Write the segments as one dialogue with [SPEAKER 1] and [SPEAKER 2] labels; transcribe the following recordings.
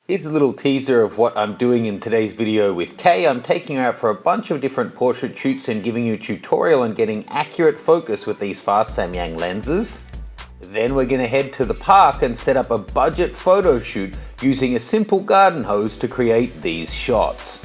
[SPEAKER 1] Here's a little teaser of what I'm doing in today's video with Kay. I'm taking her out for a bunch of different portrait shoots and giving you a tutorial on getting accurate focus with these fast Samyang lenses. Then we're going to head to the park and set up a budget photo shoot using a simple garden hose to create these shots.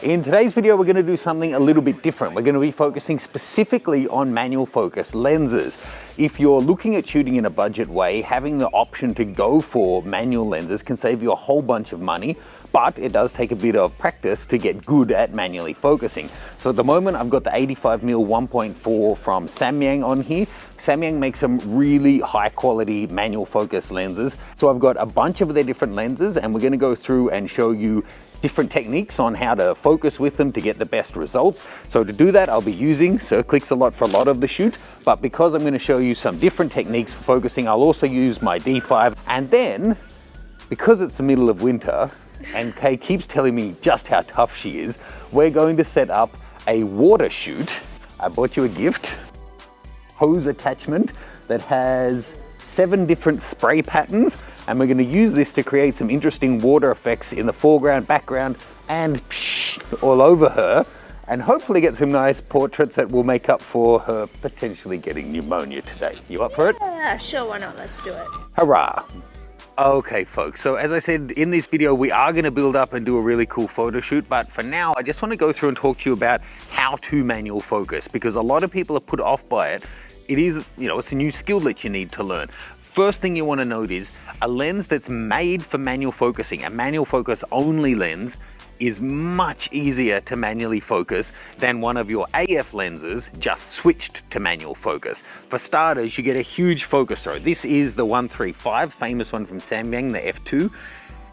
[SPEAKER 1] In today's video, we're going to do something a little bit different. We're going to be focusing specifically on manual focus lenses. If you're looking at shooting in a budget way, having the option to go for manual lenses can save you a whole bunch of money, but it does take a bit of practice to get good at manually focusing. So at the moment, I've got the 85mm 1.4 from Samyang on here. Samyang makes some really high quality manual focus lenses. So I've got a bunch of their different lenses and we're going to go through and show you different techniques on how to focus with them to get the best results. So to do that, I'll be using Circlix a lot for a lot of the shoot, but because I'm going to show you some different techniques for focusing, I'll also use my D5. And then, because it's the middle of winter, and Kay keeps telling me just how tough she is, we're going to set up a water shoot. I bought you a gift, hose attachment that has 7 different spray patterns, and we're going to use this to create some interesting water effects in the foreground, background, and all over her, and hopefully get some nice portraits that will make up for her potentially getting pneumonia today. You up for it?
[SPEAKER 2] Yeah, sure, why not? Let's do it.
[SPEAKER 1] Hurrah! Okay folks, so as I said in this video, we are going to build up and do a really cool photo shoot, but for now I just want to go through and talk to you about how to manual focus, because a lot of people are put off by it. It is, it's a new skill that you need to learn. First thing you want to note is a lens that's made for manual focusing, a manual focus only lens, is much easier to manually focus than one of your AF lenses just switched to manual focus. For starters, you get a huge focus throw. This is the 135, famous one from Samyang, the f2.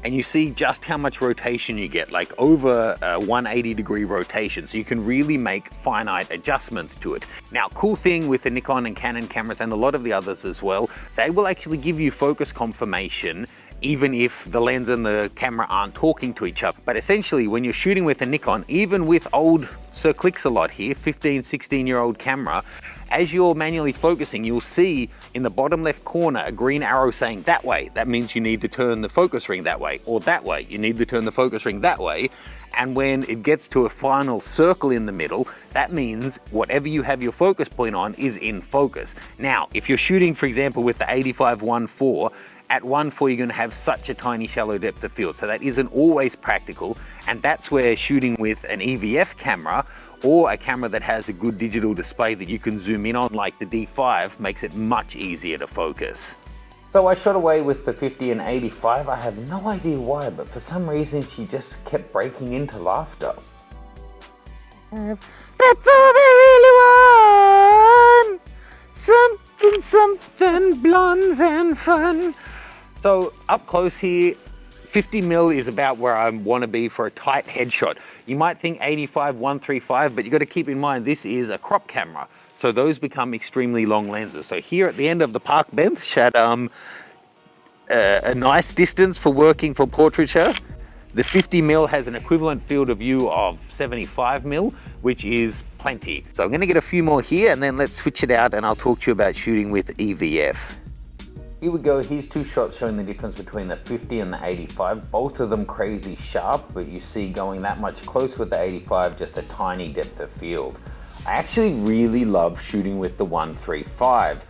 [SPEAKER 1] And you see just how much rotation you get, like over a 180 degree rotation. So you can really make finite adjustments to it. Now, cool thing with the Nikon and Canon cameras and a lot of the others as well, they will actually give you focus confirmation even if the lens and the camera aren't talking to each other. But essentially, when you're shooting with a Nikon, even with old Circlix a lot here, 15, 16-year-old camera, as you're manually focusing, you'll see in the bottom left corner a green arrow saying that way. That means you need to turn the focus ring that way, or that way. You need to turn the focus ring that way. And when it gets to a final circle in the middle, that means whatever you have your focus point on is in focus. Now, if you're shooting, for example, with the 85 1.4, at 1.4 you're going to have such a tiny shallow depth of field, so that isn't always practical, and that's where shooting with an EVF camera or a camera that has a good digital display that you can zoom in on like the D5 makes it much easier to focus. So I shot away with the 50 and 85. I have no idea why, but for some reason she just kept breaking into laughter. That's all they really want! Something blondes and fun. So up close here, 50mm is about where I want to be for a tight headshot. You might think 85 135, but you got to keep in mind this is a crop camera, so those become extremely long lenses. So here at the end of the park bench at a nice distance for working for portraiture, the 50mm has an equivalent field of view of 75mm, which is plenty. So I'm going to get a few more here and then let's switch it out and I'll talk to you about shooting with EVF. Here we go, here's 2 shots showing the difference between the 50 and the 85. Both of them crazy sharp, but you see going that much close with the 85, just a tiny depth of field. I actually really love shooting with the 135.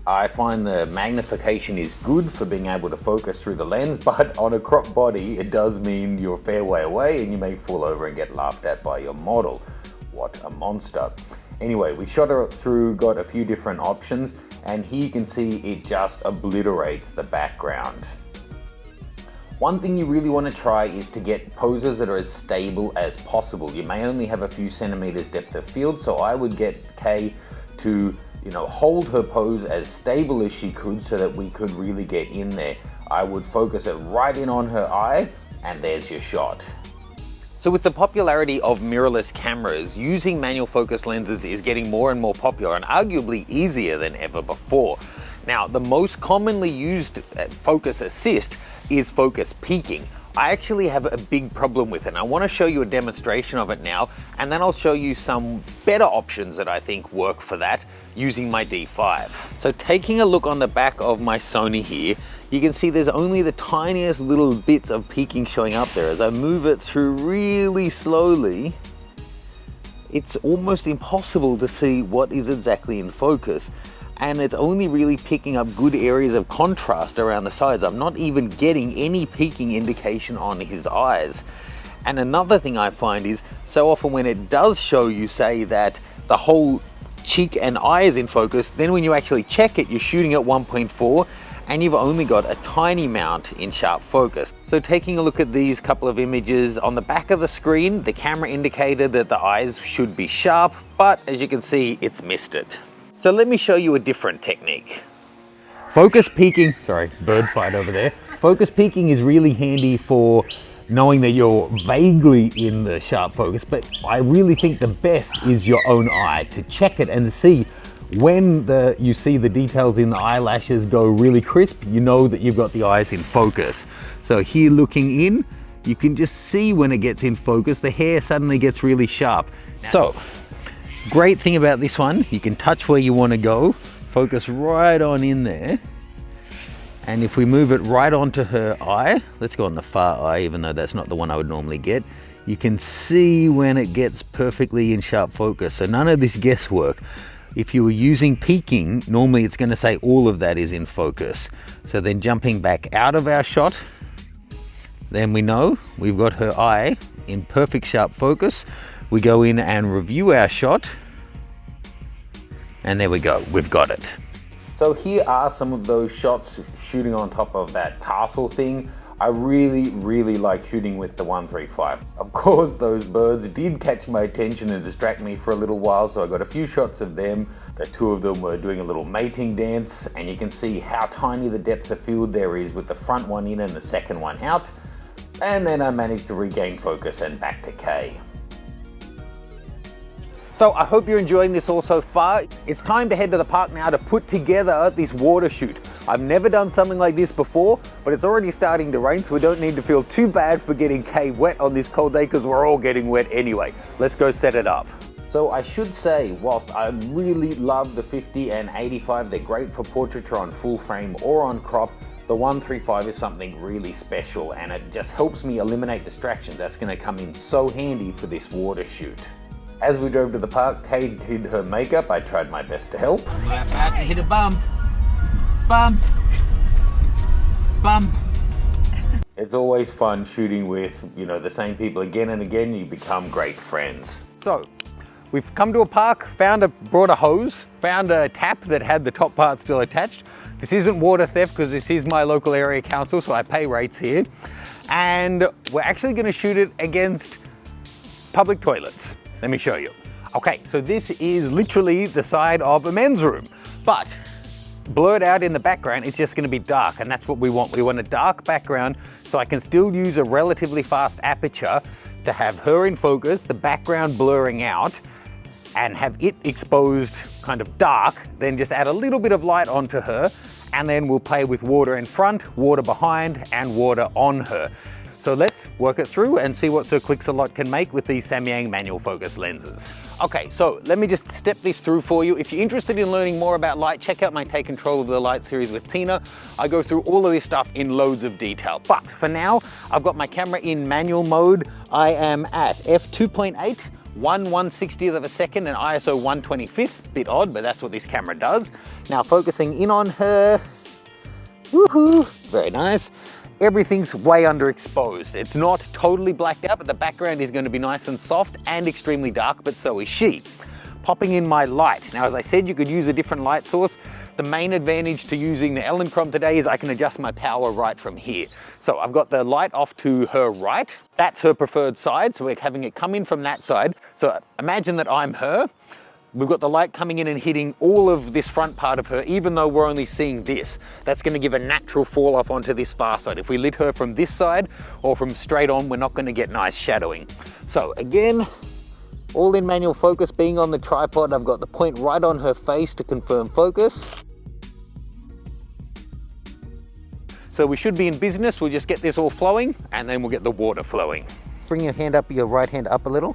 [SPEAKER 1] I find the magnification is good for being able to focus through the lens, but on a crop body, it does mean you're a fair way away and you may fall over and get laughed at by your model. What a monster. Anyway, we shot her through, got a few different options, and here you can see it just obliterates the background. One thing you really want to try is to get poses that are as stable as possible. You may only have a few centimeters depth of field, so I would get Kay to hold her pose as stable as she could so that we could really get in there. I would focus it right in on her eye, and there's your shot. So with the popularity of mirrorless cameras, using manual focus lenses is getting more and more popular and arguably easier than ever before. Now, the most commonly used focus assist is focus peaking. I actually have a big problem with it. And I want to show you a demonstration of it now, and then I'll show you some better options that I think work for that using my D5. So taking a look on the back of my Sony here, you can see there's only the tiniest little bits of peaking showing up there. As I move it through really slowly, it's almost impossible to see what is exactly in focus. And it's only really picking up good areas of contrast around the sides. I'm not even getting any peaking indication on his eyes. And another thing I find is, so often when it does show you, say, that the whole cheek and eye is in focus, then when you actually check it, you're shooting at 1.4 and you've only got a tiny amount in sharp focus. So taking a look at these couple of images, on the back of the screen, the camera indicated that the eyes should be sharp, but as you can see, it's missed it. So let me show you a different technique. Focus peaking, sorry, bird fight over there. Focus peaking is really handy for knowing that you're vaguely in the sharp focus, but I really think the best is your own eye, to check it and to see when you see the details in the eyelashes go really crisp, you know that you've got the eyes in focus. So here looking in, you can just see when it gets in focus, the hair suddenly gets really sharp. So, great thing about this one, you can touch where you want to go, focus right on in there. And if we move it right onto her eye, let's go on the far eye, even though that's not the one I would normally get, you can see when it gets perfectly in sharp focus. So none of this guesswork. If you were using peaking, normally it's going to say all of that is in focus. So then jumping back out of our shot, then we know we've got her eye in perfect sharp focus. We go in and review our shot, and there we go, we've got it. So here are some of those shots shooting on top of that castle thing. I really like shooting with the 135. Of course, those birds did catch my attention and distract me for a little while, so I got a few shots of them. The two of them were doing a little mating dance, and you can see how tiny the depth of field there is with the front one in and the second one out. And then I managed to regain focus and back to K. So I hope you're enjoying this all so far. It's time to head to the park now to put together this water shoot. I've never done something like this before, but it's already starting to rain, so we don't need to feel too bad for getting Kay wet on this cold day, because we're all getting wet anyway. Let's go set it up. So I should say, whilst I really love the 50 and 85, they're great for portraiture on full frame or on crop, the 135 is something really special, and it just helps me eliminate distractions. That's going to come in so handy for this water shoot. As we drove to the park, Kay did her makeup. I tried my best to help.
[SPEAKER 2] I'm about to hit a bump. Bump. Bump.
[SPEAKER 1] It's always fun shooting with, the same people again and again. You become great friends. So, we've come to a park, brought a hose, found a tap that had the top part still attached. This isn't water theft because this is my local area council, so I pay rates here. And we're actually going to shoot it against public toilets. Let me show you. Okay, so this is literally the side of a men's room, but blurred out in the background, it's just going to be dark, and that's what we want. We want a dark background so I can still use a relatively fast aperture to have her in focus, the background blurring out, and have it exposed kind of dark, then just add a little bit of light onto her, and then we'll play with water in front, water behind, and water on her. So let's work it through and see what Sir Clix-a-Lot can make with these Samyang manual focus lenses. Okay, so let me just step this through for you. If you're interested in learning more about light, check out my Take Control of the Light series with Tina. I go through all of this stuff in loads of detail. But for now, I've got my camera in manual mode. I am at f2.8, 1/160th of a second, and ISO 1/25th. Bit odd, but that's what this camera does. Now focusing in on her. Woohoo! Very nice. Everything's way underexposed. It's not totally blacked out, but the background is going to be nice and soft and extremely dark, but so is she. Popping in my light. Now, as I said, you could use a different light source. The main advantage to using the Elinchrom today is I can adjust my power right from here. So I've got the light off to her right. That's her preferred side, so we're having it come in from that side. So imagine that I'm her. We've got the light coming in and hitting all of this front part of her, even though we're only seeing this. That's going to give a natural fall off onto this far side. If we lit her from this side or from straight on, we're not going to get nice shadowing. So again, all in manual focus, being on the tripod, I've got the point right on her face to confirm focus. So we should be in business. We'll just get this all flowing and then we'll get the water flowing. Bring your hand up, your right hand up a little.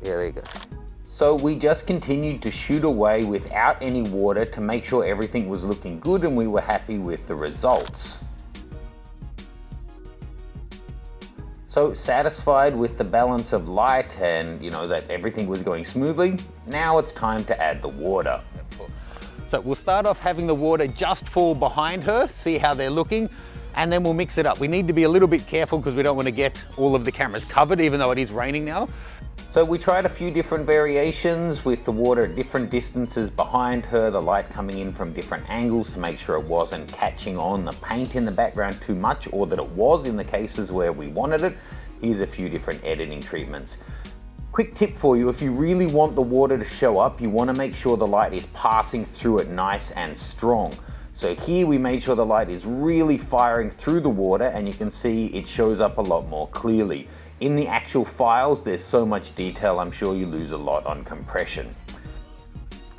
[SPEAKER 1] Yeah, there you go. So we just continued to shoot away without any water to make sure everything was looking good and we were happy with the results. So satisfied with the balance of light and that everything was going smoothly, now it's time to add the water. So we'll start off having the water just fall behind her, see how they're looking, and then we'll mix it up. We need to be a little bit careful because we don't want to get all of the cameras covered, even though it is raining now. So we tried a few different variations with the water at different distances behind her, the light coming in from different angles to make sure it wasn't catching on the paint in the background too much, or that it was in the cases where we wanted it. Here's a few different editing treatments. Quick tip for you, if you really want the water to show up, you want to make sure the light is passing through it nice and strong. So here we made sure the light is really firing through the water, and you can see it shows up a lot more clearly. In the actual files, there's so much detail, I'm sure you lose a lot on compression.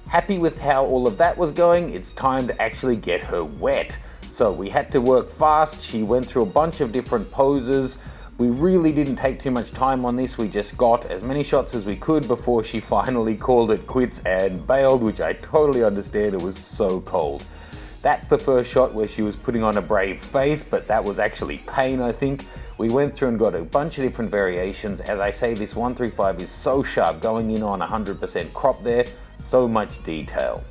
[SPEAKER 1] Happy with how all of that was going, it's time to actually get her wet. So we had to work fast. She went through a bunch of different poses. We really didn't take too much time on this. We just got as many shots as we could before she finally called it quits and bailed, which I totally understand. It was so cold. That's the first shot where she was putting on a brave face, but that was actually pain, I think. We went through and got a bunch of different variations. As I say, this 135 is so sharp, going in on 100% crop there, so much detail.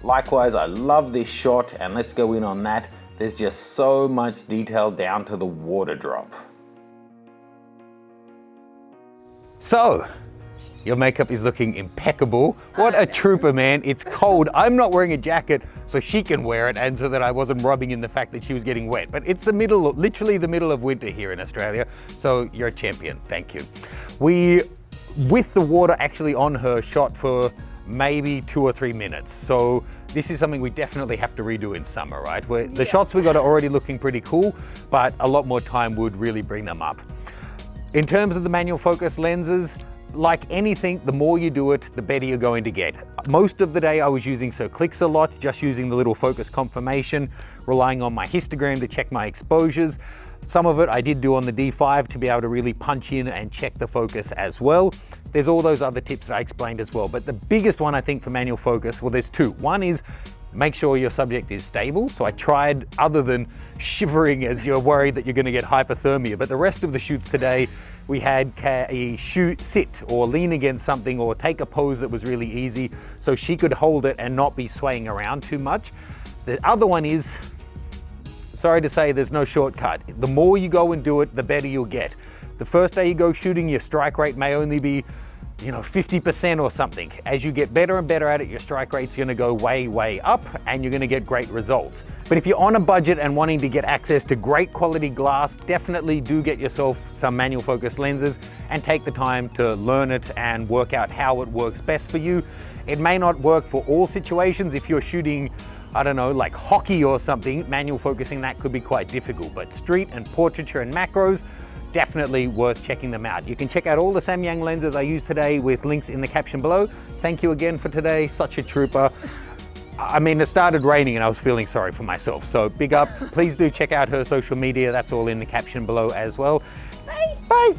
[SPEAKER 1] Likewise, I love this shot, and let's go in on that. There's just so much detail down to the water drop. So, your makeup is looking impeccable. What a trooper, man. It's cold. I'm not wearing a jacket so she can wear it, and so that I wasn't rubbing in the fact that she was getting wet. But it's literally the middle of winter here in Australia, so you're a champion. Thank you. We, with the water actually on her, shot for maybe 2 or 3 minutes. So this is something we definitely have to redo in summer, right? The shots we got are already looking pretty cool, but a lot more time would really bring them up. In terms of the manual focus lenses, like anything, the more you do it, the better you're going to get. Most of the day I was using Sir Clicks a lot, just using the little focus confirmation, relying on my histogram to check my exposures. Some of it I did do on the D5 to be able to really punch in and check the focus as well. There's all those other tips that I explained as well, but the biggest one I think for manual focus, well, there's two. One is make sure your subject is stable. So I tried, other than shivering as you're worried that you're going to get hypothermia, but the rest of the shoots today, we had a sit or lean against something or take a pose that was really easy so she could hold it and not be swaying around too much. The other one is, sorry to say, there's no shortcut. The more you go and do it, the better you'll get. The first day you go shooting, your strike rate may only be 50% or something. As you get better and better at it, your strike rate's gonna go way, way up, and you're gonna get great results. But if you're on a budget and wanting to get access to great quality glass, definitely do get yourself some manual focus lenses and take the time to learn it and work out how it works best for you. It may not work for all situations. If you're shooting, I don't know, like hockey or something, manual focusing, that could be quite difficult. But street and portraiture and macros, definitely worth checking them out. You can check out all the Samyang lenses I used today with links in the caption below. Thank you again for today, such a trooper. I mean, it started raining and I was feeling sorry for myself, so big up. Please do check out her social media, that's all in the caption below as well. Bye. Bye.